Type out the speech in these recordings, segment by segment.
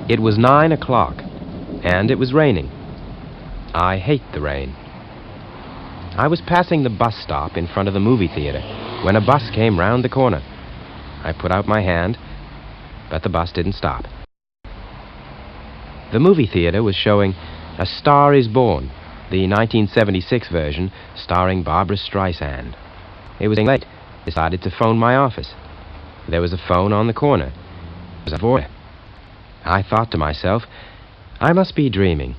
It was 9 o'clock, and it was raining. I hate the rain. I was passing the bus stop in front of the movie theater when a bus came round the corner. I put out my hand, but the bus didn't stop. The movie theater was showing A Star is Born, the 1976 version starring Barbra Streisand. It was late. I decided to phone my office. There was a phone on the corner. It was a voice. I thought to myself, I must be dreaming.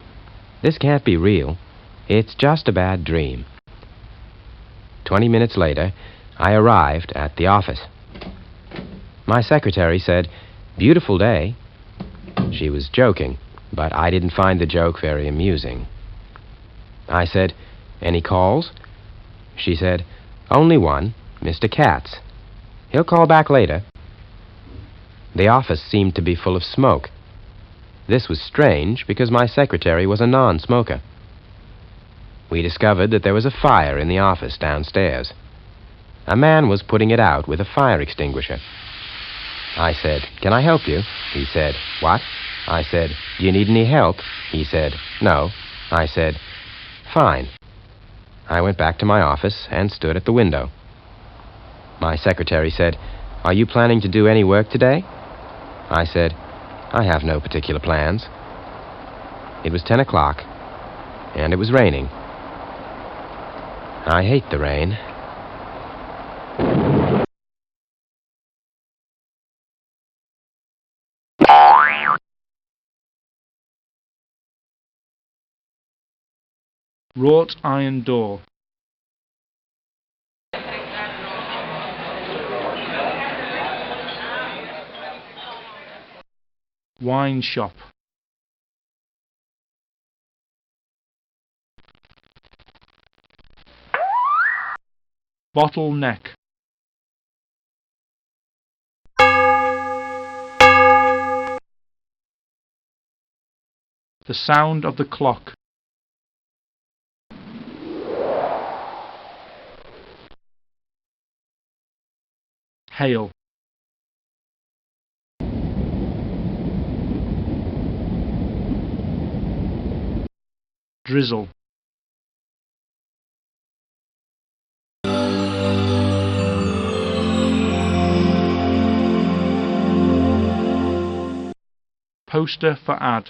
This can't be real. It's just a bad dream. 20 minutes later, I arrived at the office. My secretary said, "Beautiful day." She was joking, but I didn't find the joke very amusing. I said, "Any calls?" She said, "Only one, Mr. Katz. He'll call back later." The office seemed to be full of smoke. This was strange because my secretary was a non-smoker. We discovered that there was a fire in the office downstairs. A man was putting it out with a fire extinguisher. I said, "Can I help you?" He said, "What?" I said, "Do you need any help?" He said, "No." I said, "Fine." I went back to my office and stood at the window. My secretary said, "Are you planning to do any work today?" I said, "I have no particular plans." It was 10 o'clock, and it was raining. I hate the rain. Wrought iron door. Wine shop. Bottleneck. The sound of the clock. Hail. Drizzle. Poster for ad.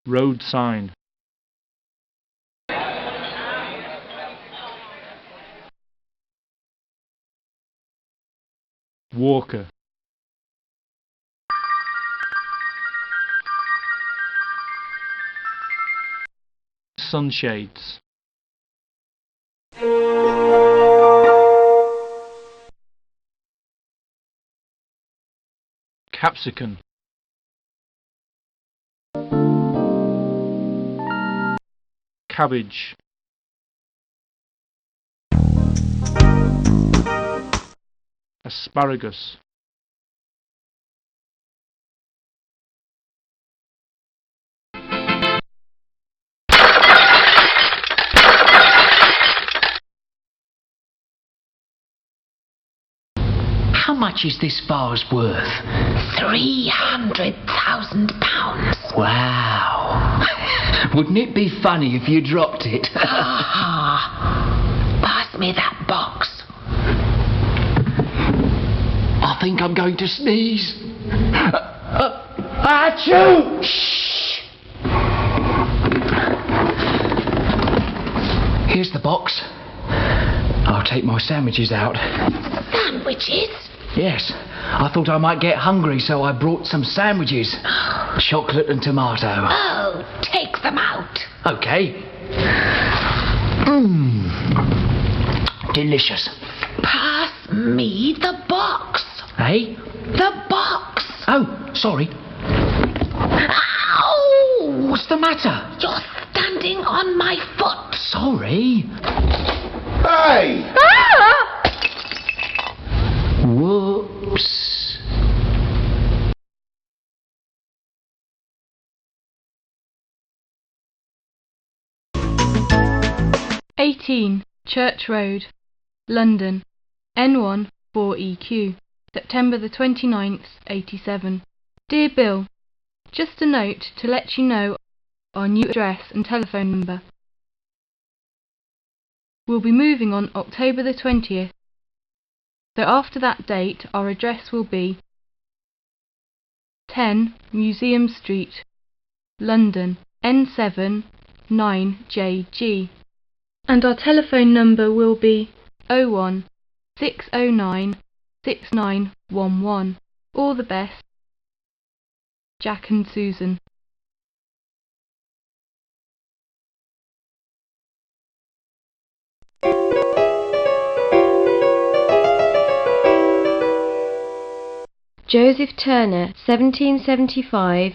Road sign. Walker. Sunshades. Capsicum. Cabbage. Asparagus. How much is this vase worth? £300,000. Wow. Wouldn't it be funny if you dropped it? Pass me that box. I think I'm going to sneeze. Achoo! Shh. Here's the box. I'll take my sandwiches out. Sandwiches? Yes, I thought I might get hungry, so I brought some sandwiches. Chocolate and tomato. Oh, take them out. Okay. Delicious. Pass me the box. Eh? The box. Oh, sorry. Ow! What's the matter? You're standing on my foot. Sorry. Hey! Ah! Whoops. (18) Church Road, London, N1 4EQ, September the 29th, 87. Dear Bill, just a note to let you know our new address and telephone number. We'll be moving on October the 20th, so after that date our address will be 10 Museum Street, London, N7 9JG, and our telephone number will be 01 609 6911. All the best, Jack and Susan. Joseph Turner, 1775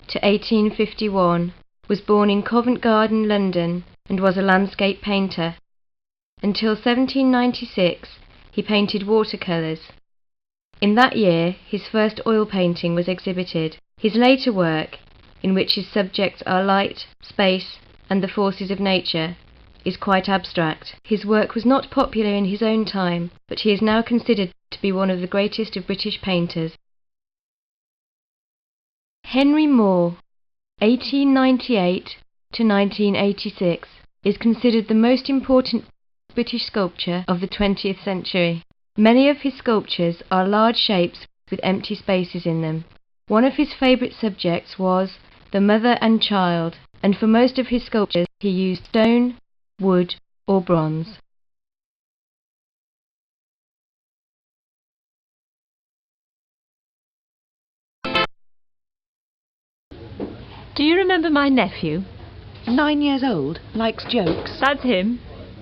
to 1851, was born in Covent Garden, London, and was a landscape painter. Until 1796, he painted watercolours. In that year, his first oil painting was exhibited. His later work, in which his subjects are light, space, and the forces of nature, is quite abstract. His work was not popular in his own time, but he is now considered to be one of the greatest of British painters. Henry Moore, 1898 to 1986, is considered the most important British sculptor of the 20th century. Many of his sculptures are large shapes with empty spaces in them. One of his favourite subjects was the mother and child, and for most of his sculptures he used stone, wood, or bronze. Do you remember my nephew? 9 years old, likes jokes. That's him.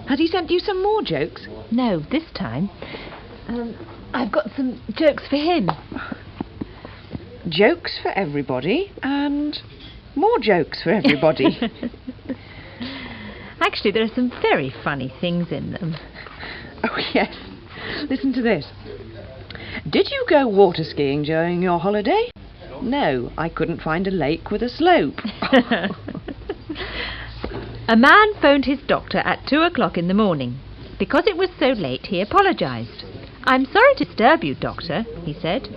Has he sent you some more jokes? No, this time. I've got some jokes for him. Jokes for everybody, and more jokes for everybody. Actually, there are some very funny things in them. Oh, yes. Listen to this. Did you go water skiing during your holiday? No, I couldn't find a lake with a slope. A man phoned his doctor at 2 o'clock in the morning. Because it was so late, he apologised. "I'm sorry to disturb you, doctor," he said.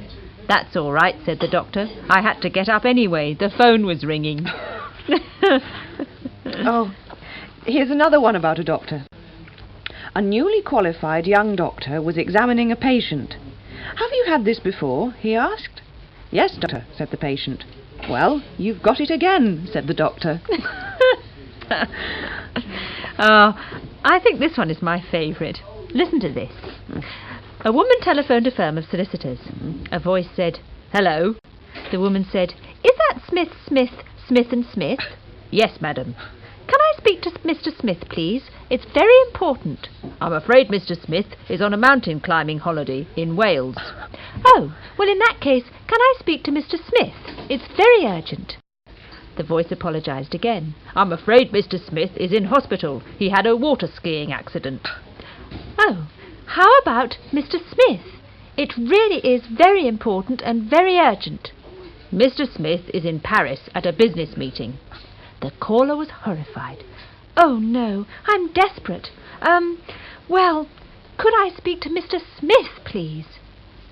"That's all right," said the doctor. "I had to get up anyway. The phone was ringing." Oh, here's another one about a doctor. A newly qualified young doctor was examining a patient. "Have you had this before?" he asked. "Yes, doctor," said the patient. "Well, you've got it again," said the doctor. Oh, I think this one is my favourite. Listen to this. A woman telephoned a firm of solicitors. A voice said, "Hello." The woman said, "Is that Smith, Smith and Smith?" "Yes, madam." "Can I speak to Mr. Smith, please? It's very important." "I'm afraid Mr. Smith is on a mountain climbing holiday in Wales." "Oh, well in that case, can I speak to Mr. Smith? It's very urgent." The voice apologised again. "I'm afraid Mr. Smith is in hospital. He had a water skiing accident." "Oh, how about Mr. Smith? It really is very important and very urgent." "Mr. Smith is in Paris at a business meeting." The caller was horrified. "Oh no, I'm desperate. Well, could I speak to Mr. Smith, please?"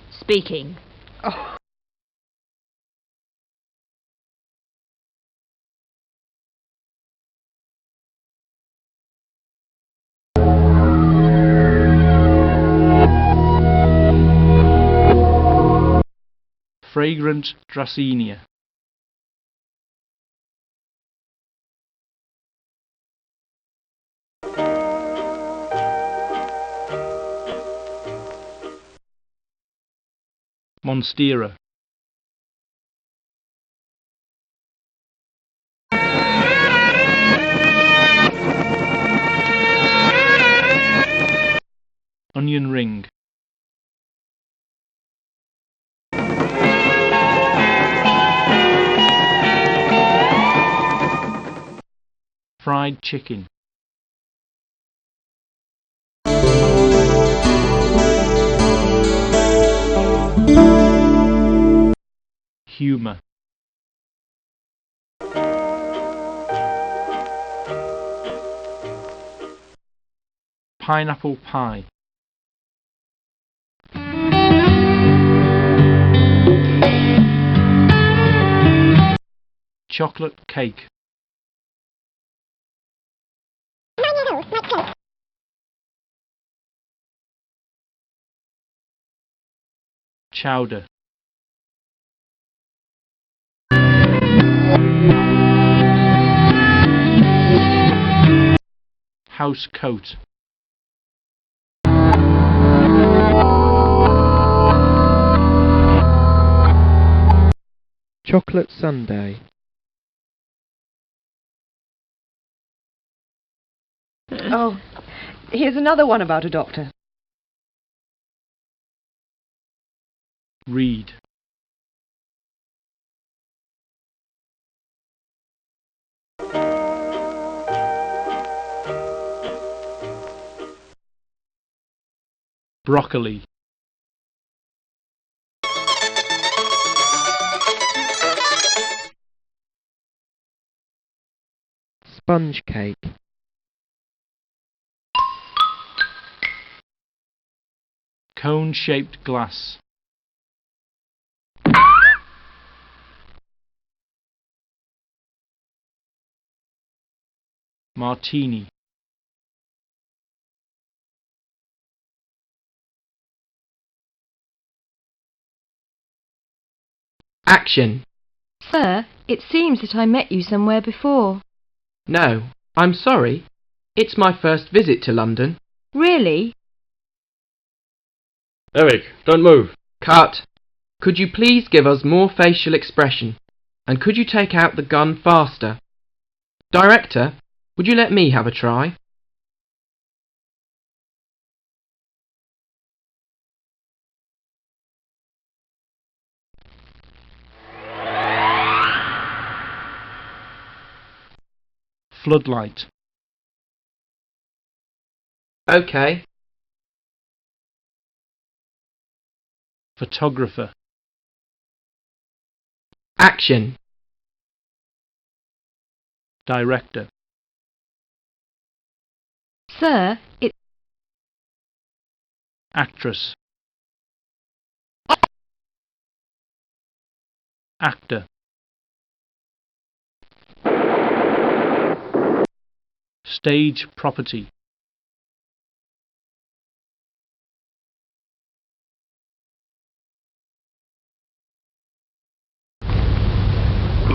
"Speaking." Oh. Fragrant Dracaena. Monstera. Onion ring. Fried chicken. Humour. Pineapple pie. Chocolate cake. Chowder. House coat. Chocolate sundae. Oh, here's another one about a doctor. Read. Broccoli. Sponge cake. Cone-shaped glass. Martini. Action. Sir, it seems that I met you somewhere before. No, I'm sorry. It's my first visit to London. Really? Eric, don't move. Cut. Could you please give us more facial expression? And could you take out the gun faster? Director, would you let me have a try? Floodlight. Okay. Photographer. Action. Director. Sir, it... Actress. Actor. Stage property.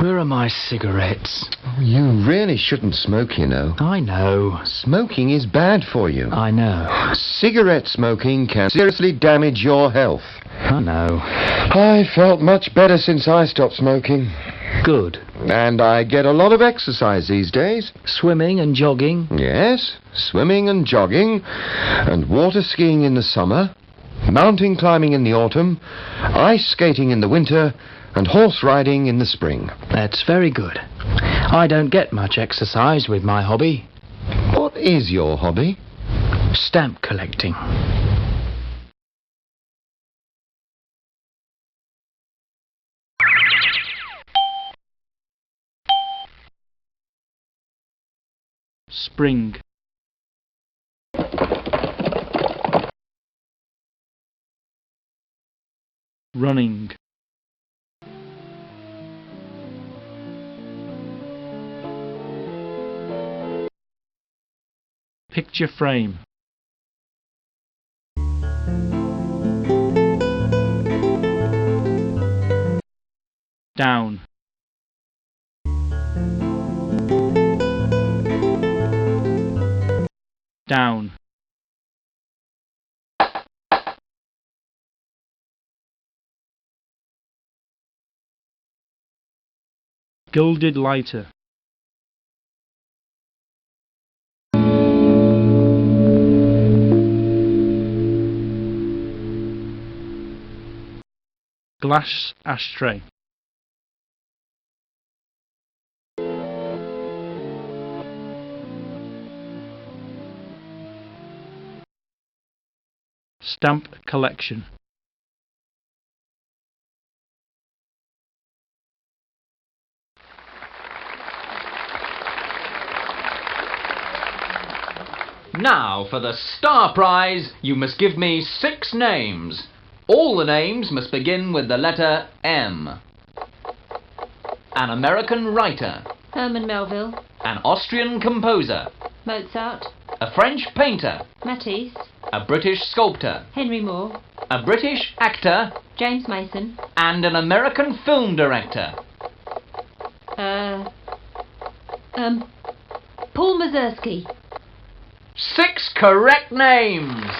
Where are my cigarettes? You really shouldn't smoke, you know. I know. Smoking is bad for you. I know. Cigarette smoking can seriously damage your health. I know. I felt much better since I stopped smoking. Good. And I get a lot of exercise these days. Swimming and jogging? Yes, swimming and jogging, and water skiing in the summer, mountain climbing in the autumn, ice skating in the winter, and horse riding in the spring. That's very good. I don't get much exercise with my hobby. What is your hobby? Stamp collecting. Spring. Running. Picture frame. Down. Down. Gilded lighter. Glass ashtray. Stamp collection. Now, for the star prize, you must give me 6 names. All the names must begin with the letter M. An American writer. Herman Melville. An Austrian composer. Mozart. A French painter. Matisse. A British sculptor. Henry Moore. A British actor. James Mason. And an American film director. Paul Mazursky. 6 correct names!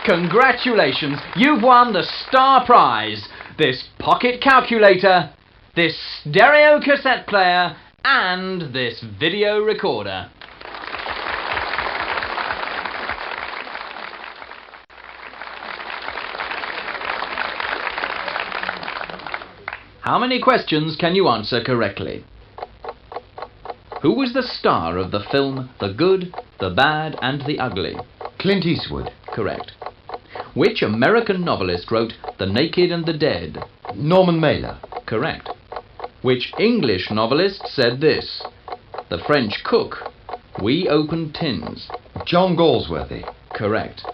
Congratulations, you've won the Star Prize, this pocket calculator, this stereo cassette player, and this video recorder. How many questions can you answer correctly? Who was the star of the film The Good, the Bad and the Ugly? Clint Eastwood. Correct. Which American novelist wrote The Naked and the Dead? Norman Mailer. Correct. Which English novelist said this? The French cook. We open tins. John Galsworthy. Correct.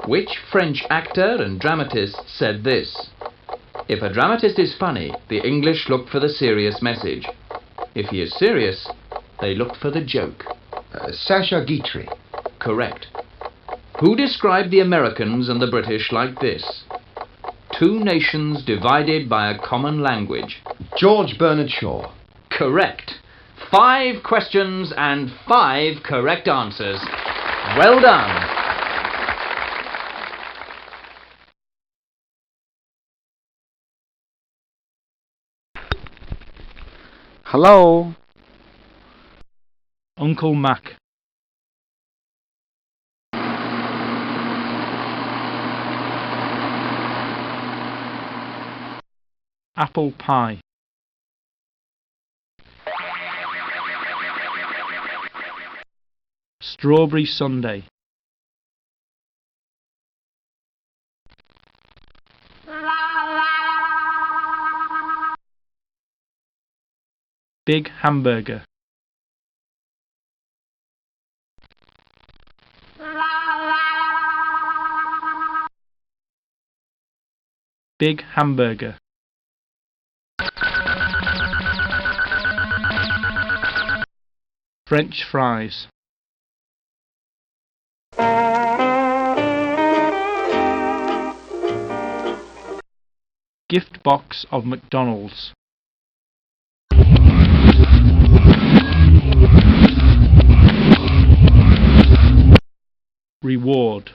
Which French actor and dramatist said this? If a dramatist is funny, the English look for the serious message. If he is serious, they look for the joke. Sacha Guitry. Correct. Who described the Americans and the British like this? 2 nations divided by a common language. George Bernard Shaw. Correct. 5 questions and 5 correct answers. Well done. Hello? Uncle Mac. Apple pie. Strawberry sundae. Big hamburger. Big hamburger. French fries. Gift box of McDonald's. Reward.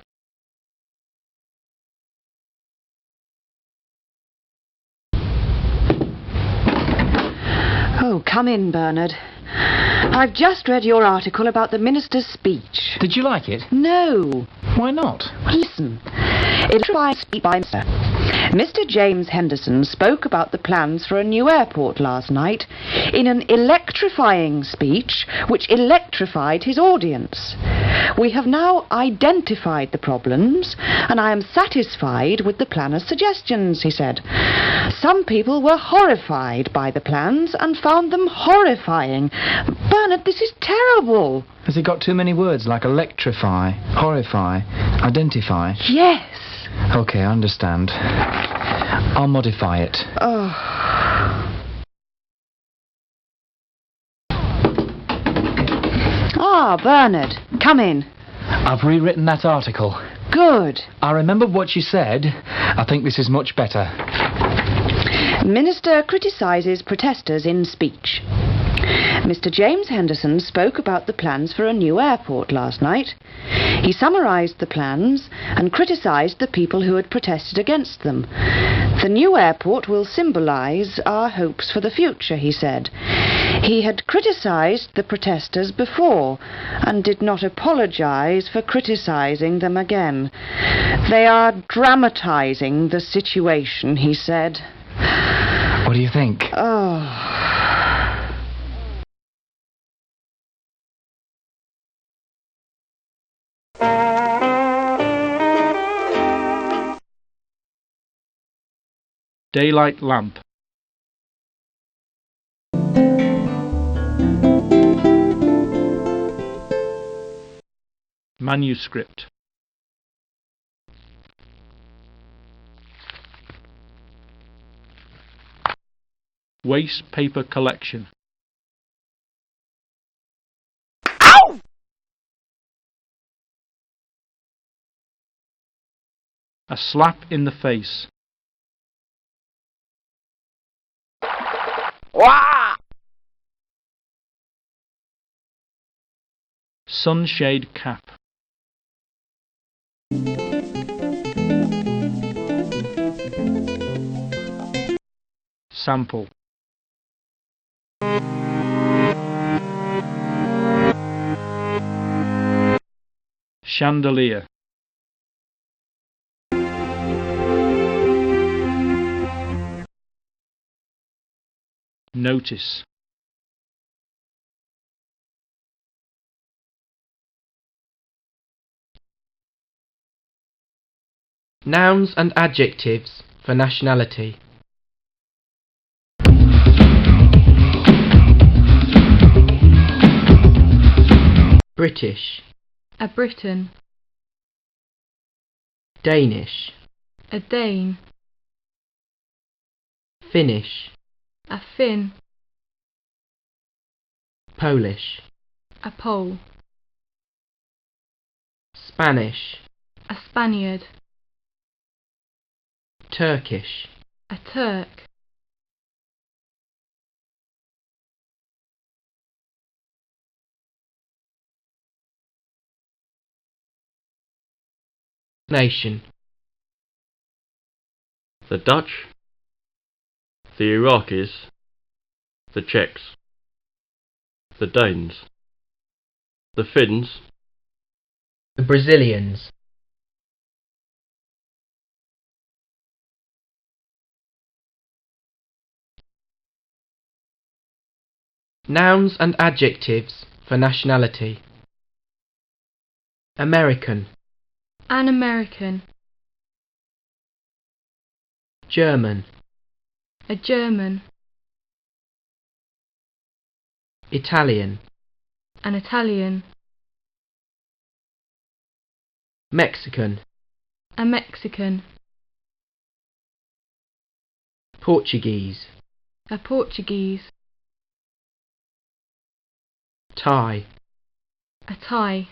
Oh, come in, Bernard. I've just read your article about the minister's speech. Did you like it? No. Why not? Listen. Electrified speech by Mr. James Henderson spoke about the plans for a new airport last night in an electrifying speech which electrified his audience. We have now identified the problems and I am satisfied with the planner's suggestions, he said. Some people were horrified by the plans and found them horrifying. Bernard, this is terrible. Has it got too many words like electrify, horrify, identify? Yes. OK, I understand. I'll modify it. Oh. Ah, Bernard, come in. I've rewritten that article. Good. I remembered what you said. I think this is much better. Minister criticises protesters in speech. Mr. James Henderson spoke about the plans for a new airport last night. He summarised the plans and criticised the people who had protested against them. The new airport will symbolise our hopes for the future, he said. He had criticised the protesters before and did not apologise for criticising them again. They are dramatising the situation, he said. What do you think? Oh. Daylight lamp. Manuscript. Waste paper collection. A slap in the face. Sunshade cap. Sample. Chandelier. Notice. Nouns and adjectives for nationality. British. A Briton. Danish. A Dane. Finnish. A Finn. Polish. A Pole. Spanish. A Spaniard. Turkish. A Turk. Nation. The Dutch, the Iraqis, the Czechs, the Danes, the Finns, The Brazilians. Nouns and adjectives for nationality. American. An American. German. A German. Italian. An Italian. Mexican. A Mexican. Portuguese. A Portuguese. Thai. A Thai.